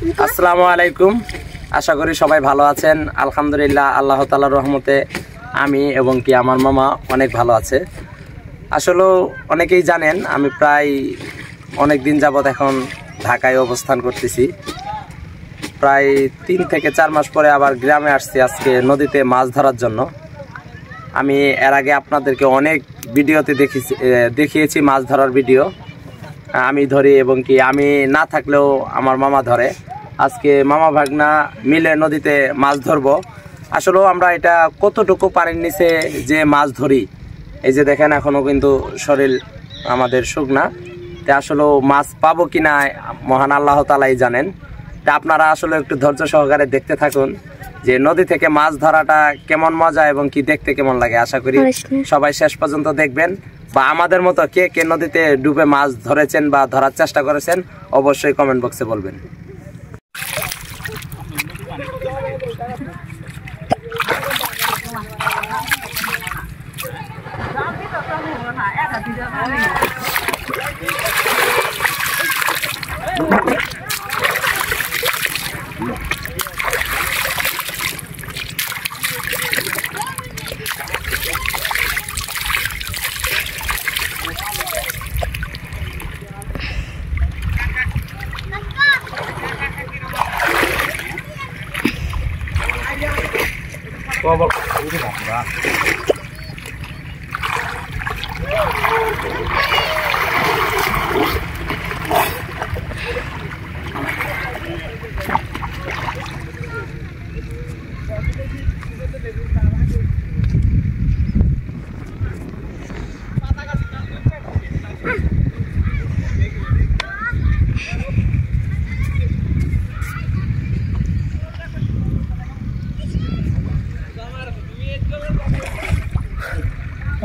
আসসালামু আলাইকুম। আশা করি সবাই ভালো আছেন। আলহামদুলিল্লাহ, আল্লাহ তাআলার রহমতে আমি এবং কি আমার মামা অনেক ভালো আছে। আসলে অনেকেই জানেন আমি প্রায় অনেক দিন যাবত এখন ঢাকায় অবস্থান করতেছি। প্রায় 3 থেকে 4 মাস পরে আবার গ্রামে আসছি আজকে নদীতে মাছ ধরার জন্য। আমি এর আগে আপনাদেরকে অনেক ভিডিওতে দেখিয়েছি মাছ ধরার ভিডিও আমি ধরি এবং কি আমি না থাকলেও আমার মামা ধরে। আজকে মামা ভাগনা মিলে নদীতে মাছ ধরবো। আসলেও আমরা এটা কতটুকু পানির নিচে যে মাছ ধরি, এই যে দেখেন এখনও কিন্তু শরীর আমাদের শুকনা, তা আসলেও মাছ পাবো কিনা মহান আল্লাহ তাআলাই জানেন। তা আপনারা আসলে একটু ধৈর্য সহকারে দেখতে থাকুন যে নদী থেকে মাছ ধরাটা কেমন মজা এবং কি দেখতে কেমন লাগে। আশা করি সবাই শেষ পর্যন্ত দেখবেন, বা আমাদের মতো কে কে নদীতে ডুবে মাছ ধরেছেন বা ধরার চেষ্টা করেছেন অবশ্যই কমেন্ট বক্সে বলবেন।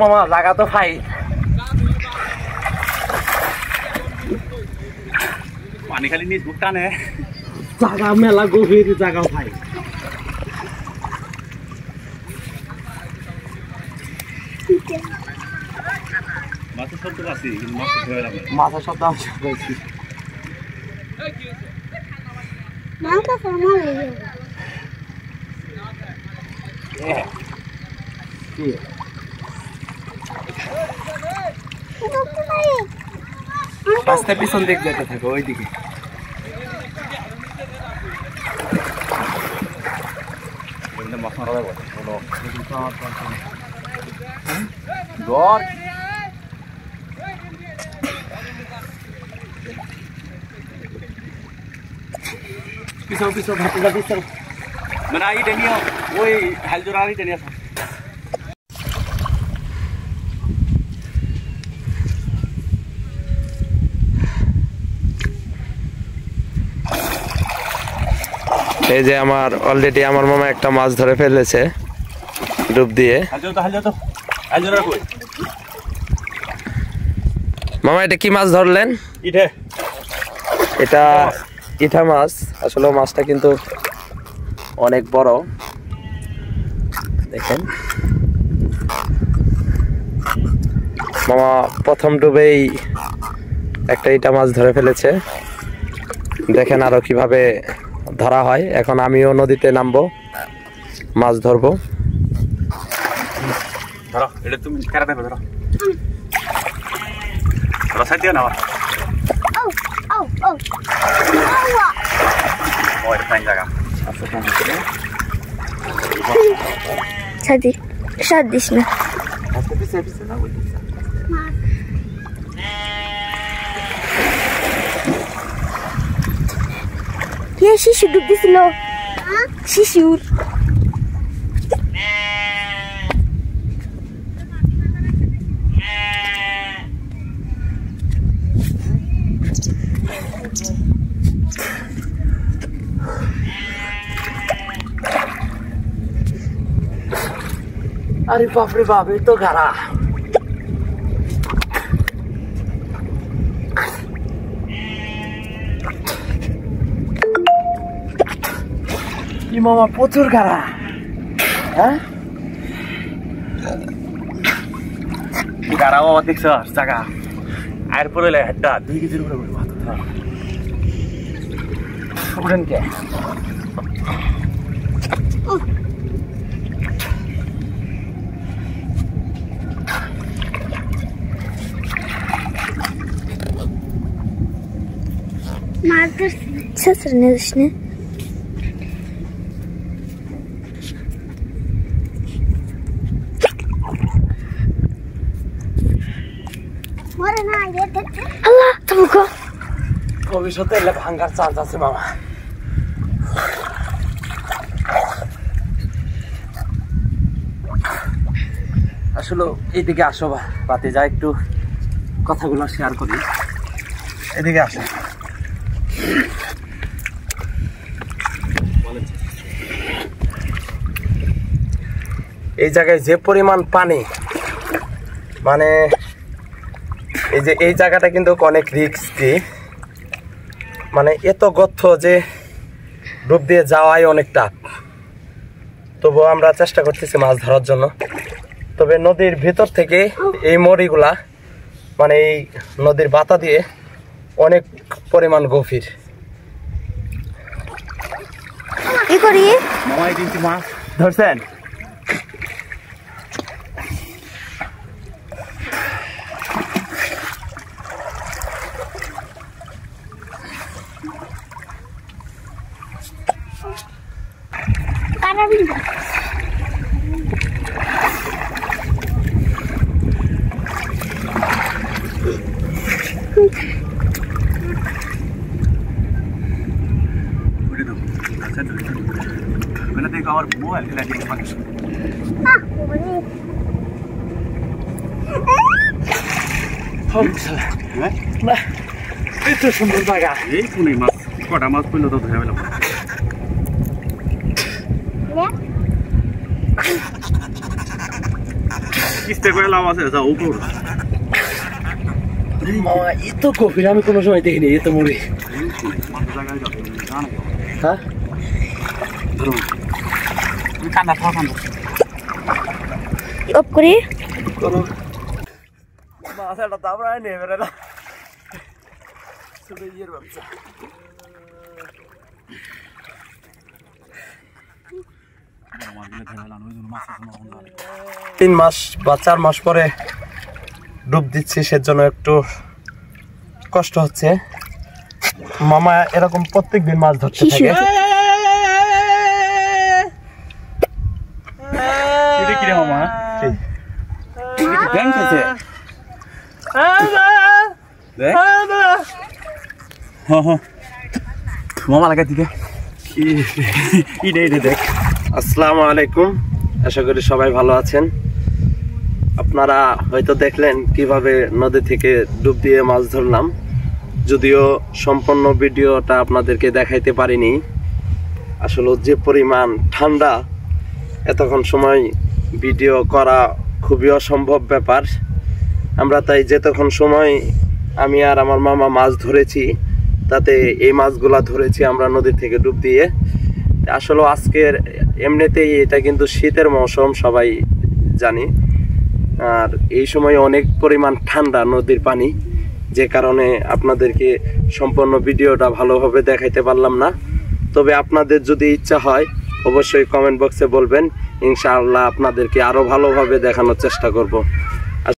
মামা জায়গা তো খাই পানি খালি নিজ বুক টানে, জায়গা মেলা গভীর, জায়গাও খাই। মাছের শব্দ পাচ্ছি কিন্তু মাছের শব্দ আমি পাইছি। রাস্তার পিছন দিক যেতে থাকো, ওই দিকে পিছন পিছন মানে আই টেনিও ওই হালজোড়া আই টেনিয়া। এই যে আমার অলরেডি আমার মামা একটা মাছ ধরে ফেলেছে ডুব দিয়ে। মামা এটা কি মাছ ধরলেন? এটা ইঠা মাছ। আসলে মাছটা কিন্তু অনেক বড়, দেখেন মামা প্রথম ডুবেই একটা ইটা মাছ ধরে ফেলেছে। দেখেন আরো কিভাবে ধরা হয়। এখন আমিও নদীতে নামবো, মাছ ধরবো। ধরো এটা তুমি কেরা দেবে, ধরো রসাই দিও না। ওই ফাইন জায়গা আছে, ছাদি সাত দিস না। আচ্ছা পিছে পিছে না, ওই পিছে কে শিশু ডুব দিছিল, শিশুর আরে বাপরে বাপ, এই তো গাড়া। কি মামা প্রচুর গাড়া। হ্যাঁ গাড়াও দেখছ জায়গা আর পরে হাতটা 2 কেজির উপরে উঠেন কে Sesler ne dışını? Allah, tavuk o. ভবিষ্যতে এলে ভাঙ্গার চান্স আছে মামা আসলে এইদিকে আসো বাতে যা একটু কথাগুলো শেয়ার করি এদিকে আসো এই জায়গায় যে পরিমাণ পানি মানে এই জায়গাটা কিন্তু অনেক রিস্কি মানে এত গর্ত যে ডুব দিয়ে যাওয়াই অনেক টাফ তবুও আমরা চেষ্টা করতেছি মাছ ধরার জন্য তবে নদীর ভিতর থেকে এই মরিগুলা মানে এই নদীর বাতা দিয়ে অনেক পরিমাণ গভীর কি করি মামাই কিন্তু মাছ ধরছেন আমার মোবাইল খেলা দিতে পারিস এত সুন্দর জায়গা এই কোনে মাছ কটা মাছ পেলো তো ধরে পেলাম কিস্তে করে লাভ আছে যাও উপর মামা এত গভীর আমি কোনো সময় দেখিনি এত মরি হ্যাঁ কান্না খাওয়া কান্না অফ করি করো মাছটা তো আমরা নিয়ে বেরোলাম শুধু ইয়ের ব্যবসা 3 মাস বা 4 মাস পরে ডুব দিচ্ছি সেজন্য একটু কষ্ট হচ্ছে মামা এরকম প্রত্যেকদিন মাছ ধরতে থাকে এটা কি রে মামা ব্যাংক আছে দেখ হ্যাঁ মামা লাগা দিকে দেখ আসসালামু আলাইকুম আশা করি সবাই ভালো আছেন আপনারা হয়তো দেখলেন কিভাবে নদী থেকে ডুব দিয়ে মাছ ধরলাম যদিও সম্পূর্ণ ভিডিওটা আপনাদেরকে দেখাইতে পারিনি আসলে যে পরিমাণ ঠান্ডা এতক্ষণ সময় ভিডিও করা খুবই অসম্ভব ব্যাপার আমরা তাই যেতক্ষণ সময় আমি আর আমার মামা মাছ ধরেছি তাতে এই মাছগুলা ধরেছি আমরা নদী থেকে ডুব দিয়ে আসলে আজকের এমনিতেই এটা কিন্তু শীতের মৌসুম সবাই জানি আর এই সময় অনেক পরিমাণ ঠান্ডা নদীর পানি যে কারণে আপনাদেরকে সম্পূর্ণ ভিডিওটা ভালোভাবে দেখাইতে পারলাম না তবে আপনাদের যদি ইচ্ছা হয় অবশ্যই কমেন্ট বক্সে বলবেন ইনশাআল্লাহ আপনাদেরকে আরো ভালোভাবে দেখানোর চেষ্টা করব